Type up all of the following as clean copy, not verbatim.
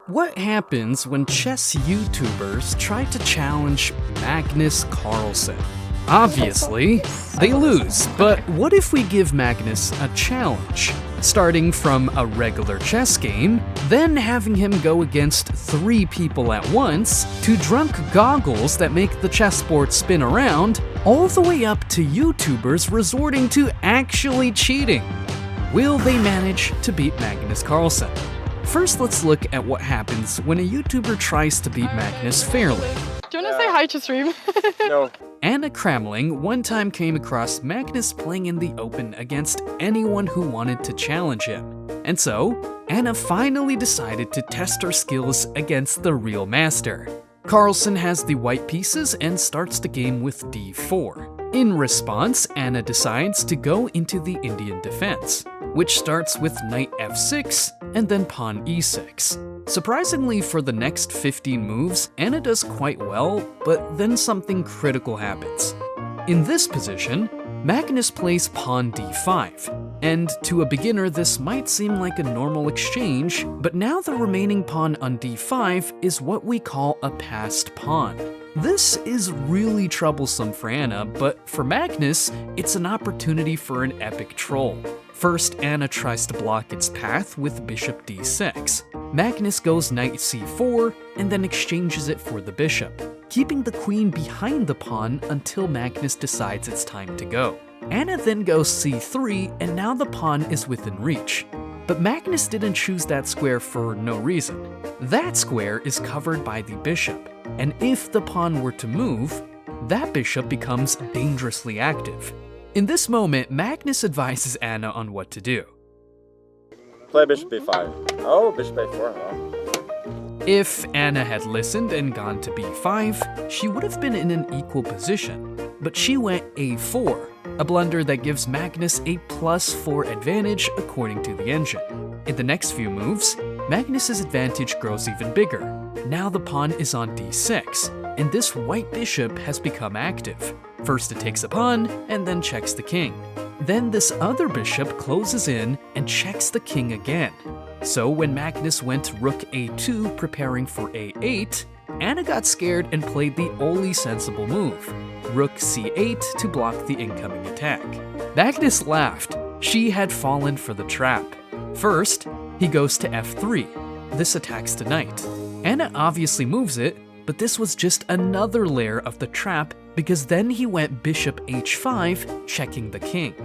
What happens when chess YouTubers try to challenge Magnus Carlsen? Obviously, they lose, but what if we give Magnus a challenge? Starting from a regular chess game, then having him go against 3 people at once, to drunk goggles that make the chessboard spin around, all the way up to YouTubers resorting to actually cheating. Will they manage to beat Magnus Carlsen? First, let's look at what happens when a YouTuber tries to beat Magnus fairly. Do you want to say hi to stream? No. Anna Kramling one time came across Magnus playing in the open against anyone who wanted to challenge him. And so, Anna finally decided to test her skills against the real master. Carlsen has the white pieces and starts the game with d4. In response, Anna decides to go into the Indian defense, which starts with knight f6 and then pawn e6. Surprisingly, for the next 15 moves, Anna does quite well, but then something critical happens. In this position, Magnus plays pawn d5, and to a beginner this might seem like a normal exchange, but now the remaining pawn on d5 is what we call a passed pawn. This is really troublesome for Anna, but for Magnus, it's an opportunity for an epic troll. First, Anna tries to block its path with bishop d6. Magnus goes knight c4 and then exchanges it for the bishop, keeping the queen behind the pawn until Magnus decides it's time to go. Anna then goes c3 and now the pawn is within reach. But Magnus didn't choose that square for no reason. That square is covered by the bishop, and if the pawn were to move, that bishop becomes dangerously active. In this moment, Magnus advises Anna on what to do. Play bishop b5. Oh, bishop a4. Oh. If Anna had listened and gone to b5, she would have been in an equal position, but she went a4, a blunder that gives Magnus a +4 advantage according to the engine. In the next few moves, Magnus's advantage grows even bigger. Now the pawn is on d6, and this white bishop has become active. First it takes a pawn, and then checks the king. Then this other bishop closes in and checks the king again. So when Magnus went rook a2 preparing for a8, Anna got scared and played the only sensible move, rook c8 to block the incoming attack. Magnus laughed. She had fallen for the trap. First, he goes to f3. This attacks the knight. Anna obviously moves it, but this was just another layer of the trap because then he went bishop h5, checking the king.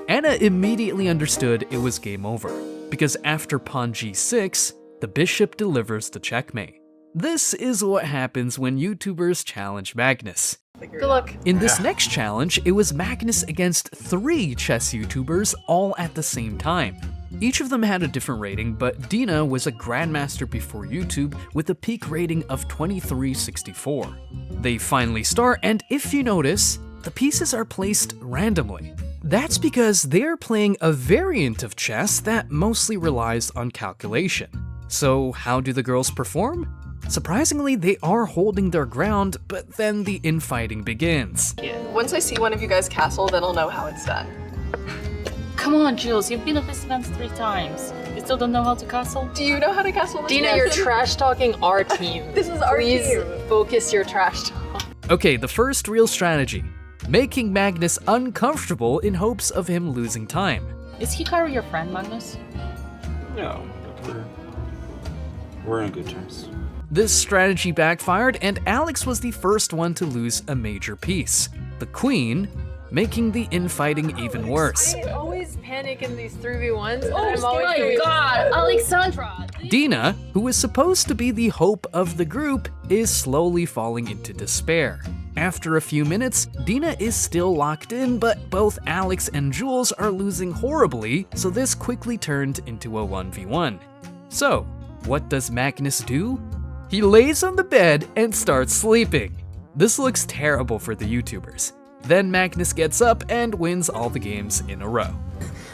Anna immediately understood it was game over, because after pawn g6, the bishop delivers the checkmate. This is what happens when YouTubers challenge Magnus. Good luck. In this next challenge, it was Magnus against 3 chess YouTubers all at the same time. Each of them had a different rating, but Dina was a grandmaster before YouTube with a peak rating of 2364. They finally start, and if you notice, the pieces are placed randomly. That's because they're playing a variant of chess that mostly relies on calculation. So how do the girls perform? Surprisingly, they are holding their ground, but then the infighting begins. Once I see one of you guys castle, then I'll know how it's done. Come on, Jules, you've been at this event 3 times. You still don't know how to castle? Do you know how to castle? Dina, you're trash talking our team. This is our Please team. focus your trash talk. Okay, the first real strategy. Making Magnus uncomfortable in hopes of him losing time. Is Hikaru your friend, Magnus? No, but we're on good terms. This strategy backfired, and Alex was the first one to lose a major piece, the queen, making the infighting even worse. I always panic in these 3v1s. Oh and I'm always my god, Alexandra! Dina, who was supposed to be the hope of the group, is slowly falling into despair. After a few minutes, Dina is still locked in, but both Alex and Jules are losing horribly, so this quickly turned into a 1v1. So, what does Magnus do? He lays on the bed and starts sleeping. This looks terrible for the YouTubers. Then Magnus gets up and wins all the games in a row.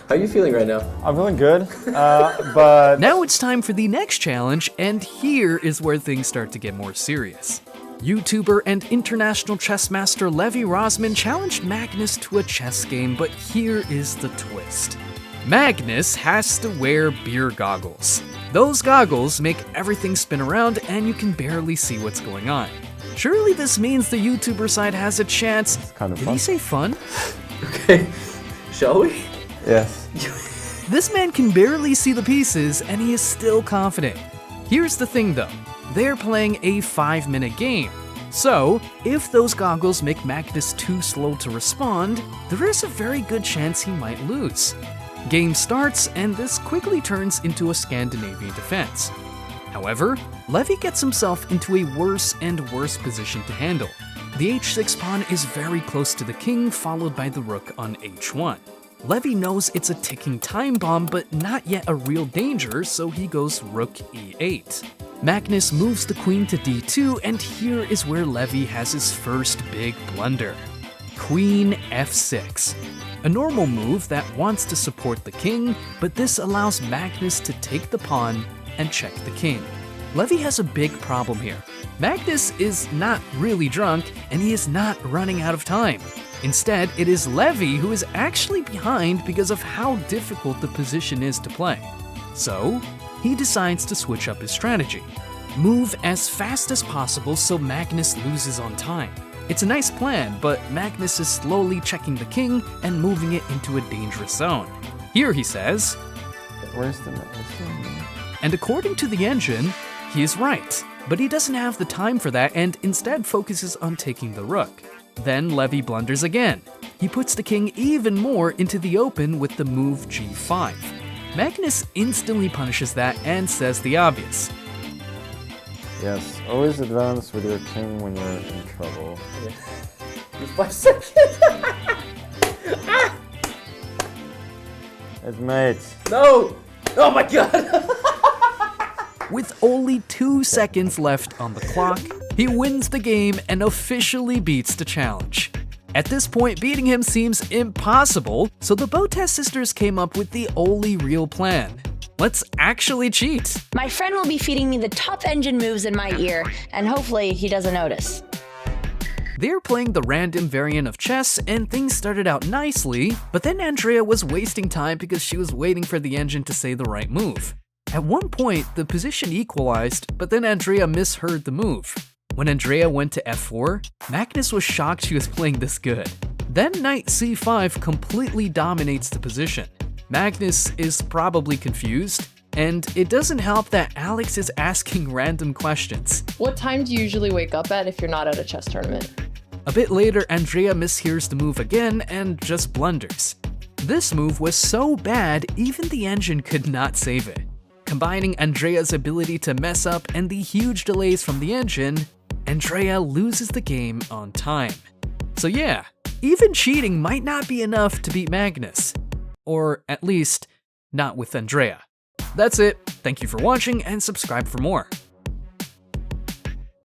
How are you feeling right now? I'm feeling good, but... Now it's time for the next challenge, and here is where things start to get more serious. YouTuber and international chess master Levi Rosman challenged Magnus to a chess game, but here is the twist. Magnus has to wear beer goggles. Those goggles make everything spin around and you can barely see what's going on. Surely this means the YouTuber side has a chance. Kind of Did fun. he say fun? Okay, shall we? Yes. This man can barely see the pieces and he is still confident. Here's the thing though, they're playing a 5-minute game. So, if those goggles make Magnus too slow to respond, there is a very good chance he might lose. Game starts and this quickly turns into a Scandinavian defense. However, Levi gets himself into a worse and worse position to handle. The h6 pawn is very close to the king, followed by the rook on h1. Levi knows it's a ticking time bomb, but not yet a real danger, so he goes rook e8. Magnus moves the queen to d2, and here is where Levi has his first big blunder. Queen f6. A normal move that wants to support the king, but this allows Magnus to take the pawn and check the king. Levi has a big problem here. Magnus is not really drunk, and he is not running out of time. Instead, it is Levi who is actually behind because of how difficult the position is to play. So, he decides to switch up his strategy. Move as fast as possible so Magnus loses on time. It's a nice plan, but Magnus is slowly checking the king and moving it into a dangerous zone. Here he says, Where's the and according to the engine, he is right, but he doesn't have the time for that and instead focuses on taking the rook. Then Levi blunders again. He puts the king even more into the open with the move g5. Magnus instantly punishes that and says the obvious. Yes, always advance with your king when you're in trouble. 5 seconds. It's mates. No! Oh my god! With only 2 seconds left on the clock, he wins the game and officially beats the challenge. At this point, beating him seems impossible, so the Botez sisters came up with the only real plan. Let's actually cheat. My friend will be feeding me the top engine moves in my ear, and hopefully he doesn't notice. They're playing the random variant of chess, and things started out nicely, but then Andrea was wasting time because she was waiting for the engine to say the right move. At one point, the position equalized, but then Andrea misheard the move. When Andrea went to f4, Magnus was shocked she was playing this good. Then knight c5 completely dominates the position. Magnus is probably confused, and it doesn't help that Alex is asking random questions. What time do you usually wake up at if you're not at a chess tournament? A bit later, Andrea mishears the move again and just blunders. This move was so bad, even the engine could not save it. Combining Andrea's ability to mess up and the huge delays from the engine, Andrea loses the game on time. So yeah, even cheating might not be enough to beat Magnus. Or at least, not with Andrea. That's it, thank you for watching and subscribe for more.